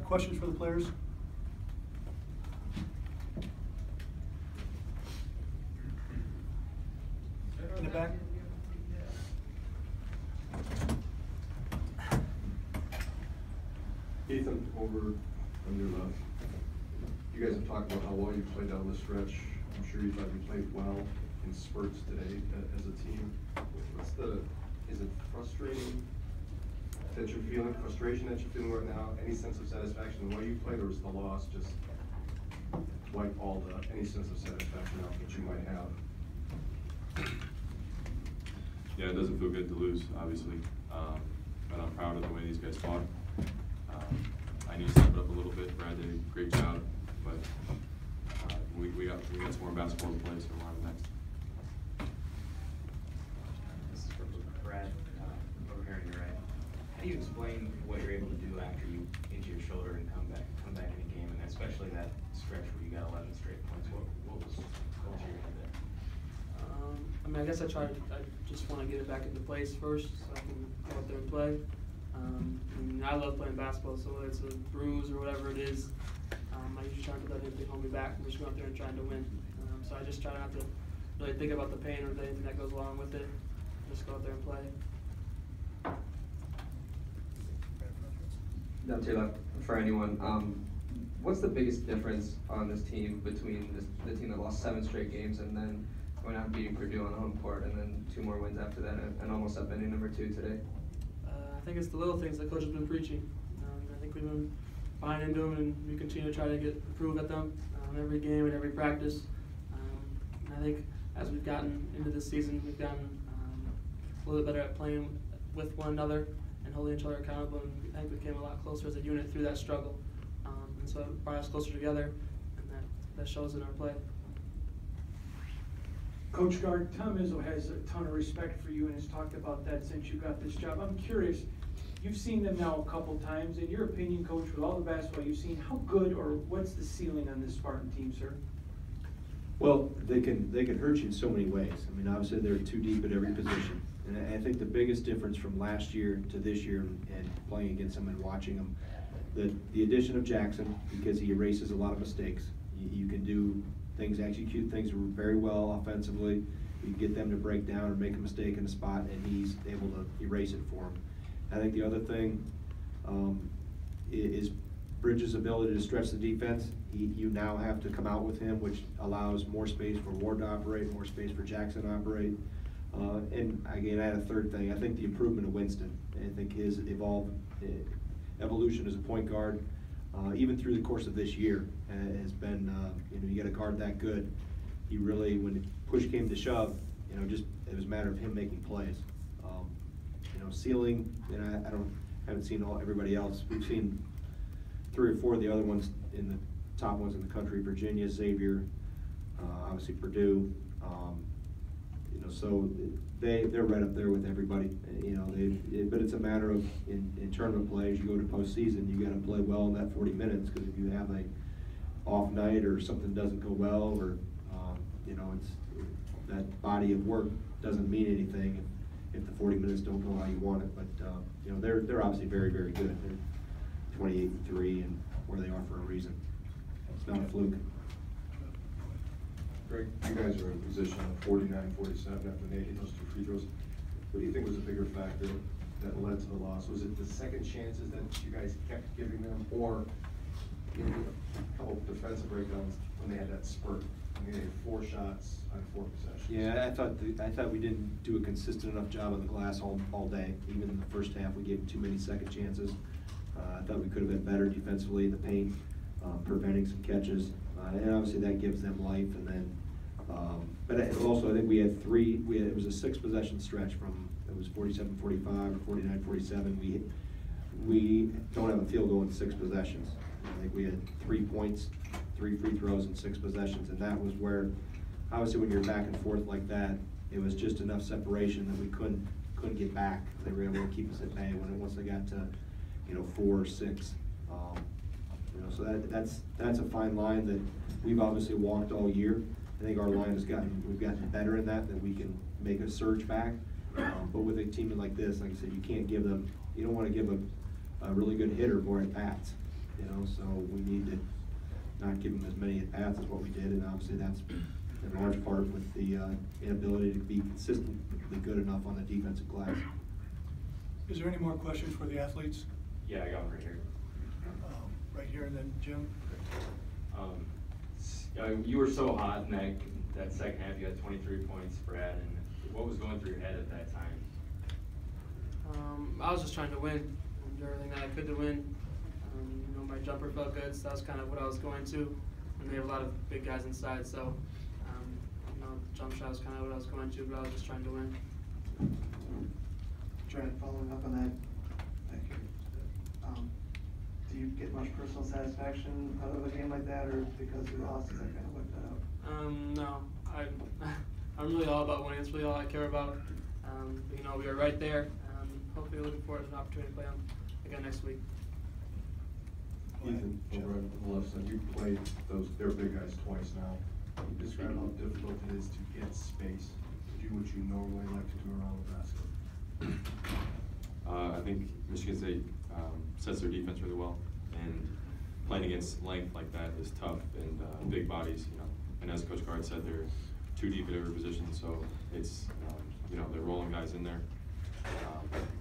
Questions for the players? In the back? Ethan, over on your left. You guys have talked about how well you played down the stretch. I'm sure you thought you played well in spurts today as a team. Is it frustrating that you're feeling, frustration that you're feeling right now? Any sense of satisfaction in the way you played, or is the loss just wipe any sense of satisfaction out that you might have? Yeah, it doesn't feel good to lose, obviously, but I'm proud of the way these guys fought. I need to step it up a little bit. Brad did a great job, but we got some more basketball to play, so we're on the next. This is for Brad, over here on your right. How do you explain what you're able to do after you injure your shoulder and come back in a game, and especially that stretch where you got 11 straight points? What was your head there? I mean, I guess I just want to get it back into place first so I can go out there and play. I love playing basketball, so whether it's a bruise or whatever it is, I usually try not to let anything hold me back. I'm just going out there and trying to win. So I just try not to really think about the pain or anything that goes along with it. Just go out there and play. Down to your left, for anyone. What's the biggest difference on this team between the team that lost 7 straight games and then going out and beating Purdue on the home court and then 2 more wins after that and almost upending number 2 today? I think it's the little things that coach has been preaching. I think we've been buying into them, and we continue to try to improve at them every game and every practice. And I think as we've gotten into this season, we've gotten a little bit better at playing with one another and holding each other accountable. And I think we came a lot closer as a unit through that struggle. And so it brought us closer together, and that shows in our play. Coach Gard, Tom Izzo has a ton of respect for you and has talked about that since you got this job. I'm curious, you've seen them now a couple times. In your opinion, Coach, with all the basketball you've seen, how good or what's the ceiling on this Spartan team, sir? Well, they can hurt you in so many ways. I mean, obviously they're too deep at every position. And I think the biggest difference from last year to this year and playing against them and watching them, the addition of Jackson, because he erases a lot of mistakes. You can do things, execute things very well offensively. You can get them to break down or make a mistake in a spot, and he's able to erase it for them. I think the other thing is Bridges' ability to stretch the defense. You now have to come out with him, which allows more space for Ward to operate, more space for Jackson to operate. And again, I had a third thing. I think the improvement of Winston. I think his evolution as a point guard, even through the course of this year, has been, you got a guard that good. He really, when push came to shove, just it was a matter of him making plays. Ceiling, I haven't seen everybody else. We've seen 3 or 4 of the other ones in the top ones in the country: Virginia, Xavier, obviously Purdue. So they're right up there with everybody. But it's a matter of in tournament play, as you go to postseason, you got to play well in that 40 minutes, because if you have a off night or something doesn't go well, or it's that body of work doesn't mean anything if the 40 minutes don't go how you want it. But they're obviously very, very good. They're 28-3 and where they are for a reason. It's not a fluke. Greg, you guys are in position of 49-47 after making those 2 free throws. What do you think was a bigger factor that led to the loss? Was it the second chances that you guys kept giving them, or maybe a couple of defensive breakdowns when they had that spurt? I mean, they had 4 shots on 4 possessions. Yeah, I thought we didn't do a consistent enough job on the glass all day. Even in the first half, we gave too many second chances. I thought we could have been better defensively in the paint, preventing some catches, and obviously that gives them life. And then, but also I think we had 3. It was a 6 possession stretch from, it was 47-45 or 49-47. We don't have a field goal in 6 possessions. I think we had 3 points, 3 free throws, and 6 possessions, and that was where, obviously, when you're back and forth like that, it was just enough separation that we couldn't get back. They were able to keep us at bay once they got to 4 or 6. So that's a fine line that we've obviously walked all year. I think our line we've gotten better in that we can make a surge back. But with a team like this, like I said, you don't want to give a really good hitter more at bats. you know, so we need to not give them as many at-bats as what we did, and obviously that's in large part with the inability to be consistently good enough on the defensive glass. Is there any more questions for the athletes? Yeah, I got one right here. Right here, and then Jim. You were so hot in that second half. You had 23 points, Brad. And what was going through your head at that time? I was just trying to win and do everything that I could to win. You know, my jumper felt good, so that was kind of what I was going to. And they have a lot of big guys inside, so you know, jump shot was kind of what I was going to, but I was just trying to win. Brad, following up on that, do you get much personal satisfaction out of a game like that, or because you lost, does that kind of work that out? No, I'm really all about winning. It's really all I care about. You know, we are right there. Hopefully, looking forward to an opportunity to play them again next week. Ethan, over on the left side, you played their big guys twice now. Can you describe how difficult it is to get space, to do what you normally like to do around the basket? I think Michigan State sets their defense really well, and playing against length like that is tough, and big bodies, you know. And as Coach Guard said, they're too deep at every position, so it's, you know, they're rolling guys in there.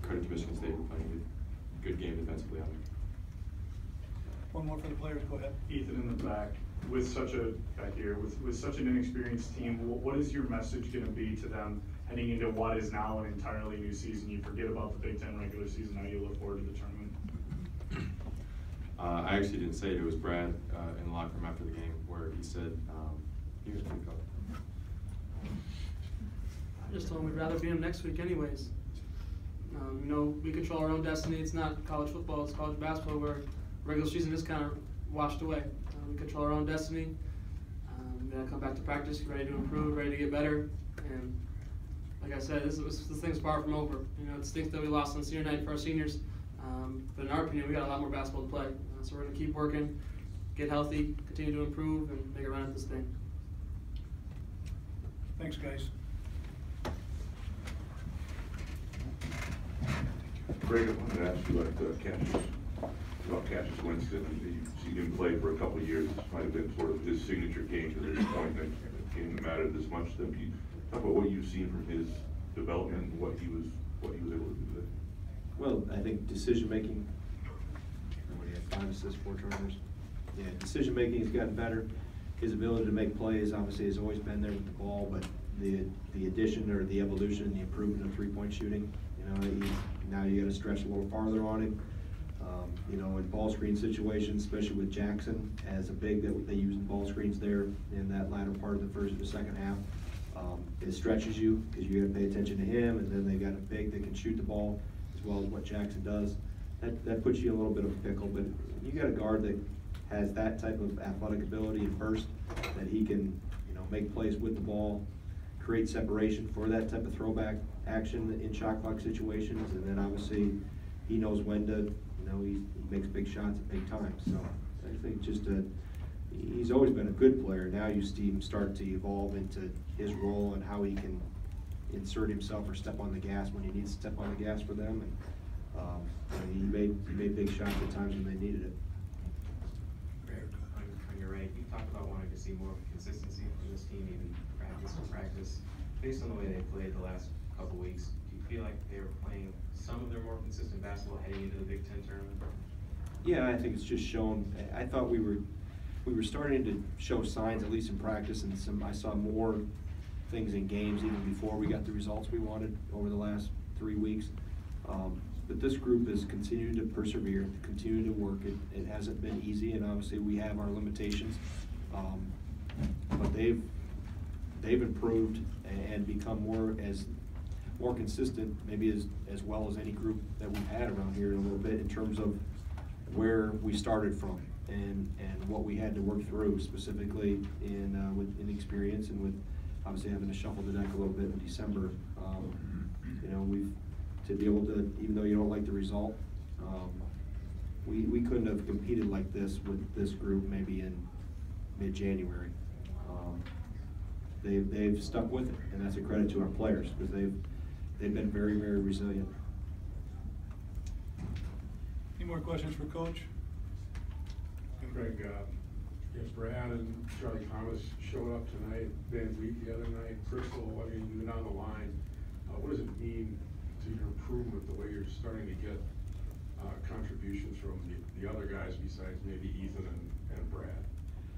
Credit to Michigan State for playing a good game defensively on there. One more for the players, go ahead. Ethan in the back, with such an inexperienced team, what is your message going to be to them heading into what is now an entirely new season? You forget about the Big Ten regular season, now you look forward to the tournament. I actually didn't say it. It was Brad in the locker room after the game where he said he was going to go. I just told him we'd rather beat them next week anyways. You know, we control our own destiny. It's not college football, it's college basketball where regular season is kind of washed away. We control our own destiny. We gotta come back to practice, ready to improve, ready to get better. And like I said, this thing's far from over. You know, it stinks that we lost on senior night for our seniors. But in our opinion, we got a lot more basketball to play. So we're gonna keep working, get healthy, continue to improve, and make a run at this thing. Thanks, guys. Greg, I wanted to ask you about Cassius Winston. You've seen him play for a couple of years. This might have been sort of his signature game to this point, that game that mattered this much to him. Can you talk about what you've seen from his development and what he was able to do today? Well, I think decision-making, what do you have, 5 assists, 4 turnovers? Yeah, decision-making has gotten better. His ability to make plays, obviously, has always been there with the ball, but the addition or the evolution, the improvement of three-point shooting, you know, now you got to stretch a little farther on him. You know, in ball screen situations, especially with Jackson as a big that they use in ball screens there in that latter part of the first or the second half, it stretches you because you got to pay attention to him, and then they got a big that can shoot the ball as well as what Jackson does. That puts you in a little bit of a pickle, but you got a guard that has that type of athletic ability and burst that he can, you know, make plays with the ball, create separation for that type of throwback action in shot clock situations, and then obviously he knows when to, you know, he makes big shots at big times. So I think he's always been a good player. Now you see him start to evolve into his role and how he can insert himself or step on the gas when he needs to step on the gas for them. And he made big shots at times when they needed it. On your right, you talked about wanting to see more consistency from this team, even practice. Based on the way they played the last couple weeks, do you feel like they were playing some of their more consistent basketball heading into the Big Ten tournament? Yeah, I think it's just shown. I thought we were starting to show signs, at least in practice, and I saw more things in games even before we got the results we wanted over the last 3 weeks. But this group has continued to persevere, continue to work. It hasn't been easy, and obviously we have our limitations. But they've improved and become more consistent, maybe as well as any group that we've had around here a little bit in terms of where we started from and what we had to work through, specifically in experience and with obviously having to shuffle the deck a little bit in December. You know, to be able to, even though you don't like the result, we couldn't have competed like this with this group maybe in mid-January. They've stuck with it, and that's a credit to our players because they've been very, very resilient. Any more questions for Coach? Craig, if Brad and Charlie Thomas showed up tonight, Van Vliet the other night, Crystal, I mean, even on the line, what does it mean to your improvement, the way you're starting to get contributions from the other guys besides maybe Ethan and Brad?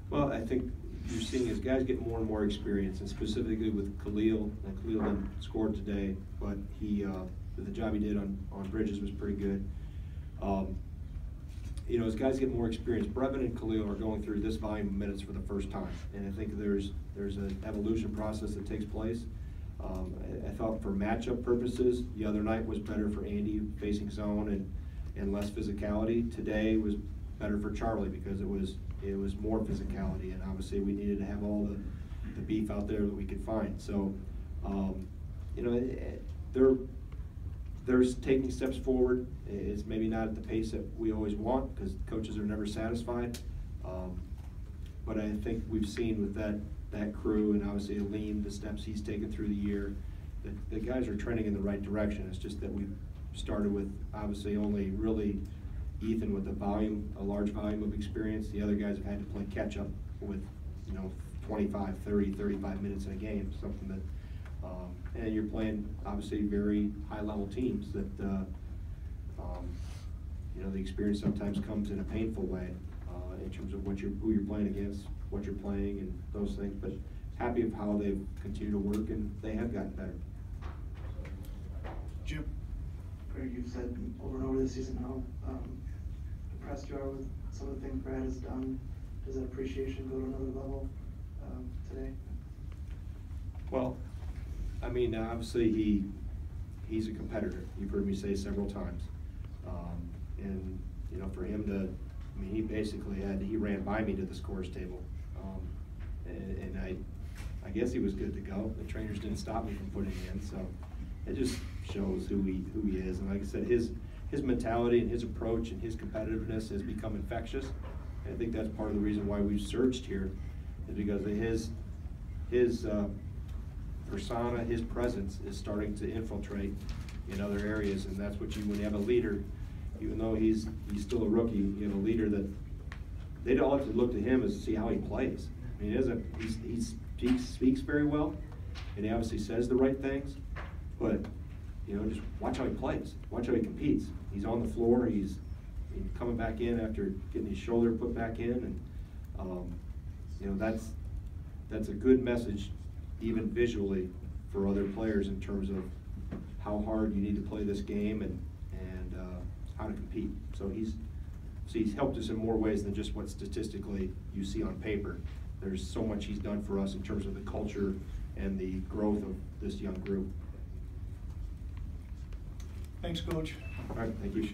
Well, I think you're seeing as guys get more and more experience, and specifically with Khalil, and Khalil didn't score today, but the job he did on Bridges was pretty good. You know, as guys get more experience, Brevin and Khalil are going through this volume of minutes for the first time, and I think there's an evolution process that takes place. I thought for matchup purposes, the other night was better for Andy facing zone and less physicality. Today was better for Charlie because it was more physicality, and obviously we needed to have all the beef out there that we could find. So, you know, they're taking steps forward. It's maybe not at the pace that we always want because coaches are never satisfied. But I think we've seen with that crew and obviously Aleem, the steps he's taken through the year, that the guys are trending in the right direction. It's just that we've started with obviously only really Ethan with a large volume of experience. The other guys have had to play catch up with, you know, 25, 30, 35 minutes in a game, something that, and you're playing obviously very high level teams that, you know, the experience sometimes comes in a painful way in terms of who you're playing against, what you're playing and those things, but happy of how they've continued to work and they have gotten better. Jim? Craig, you've said over and over this season how impressed you are with some of the things Brad has done. Does that appreciation go to another level today? Well, I mean, obviously he's a competitor. You've heard me say several times. And, you know, for him to, I mean, he basically he ran by me to the scores table. And I guess he was good to go. The trainers didn't stop me from putting it in, so it just shows who he is. And like I said, his mentality and his approach and his competitiveness has become infectious. And I think that's part of the reason why we've surged here, is because of his persona, his presence is starting to infiltrate in other areas, and that's what when you have a leader, even though he's still a rookie, you have a leader that they all have to look to him as to see how he plays. I mean, he speaks very well, and he obviously says the right things, but you know, just watch how he plays, watch how he competes. He's on the floor, he's coming back in after getting his shoulder put back in, and you know, that's a good message, even visually, for other players in terms of how hard you need to play this game and how to compete. So he's helped us in more ways than just what statistically you see on paper. There's so much he's done for us in terms of the culture and the growth of this young group. Thanks, Coach. All right, thank you.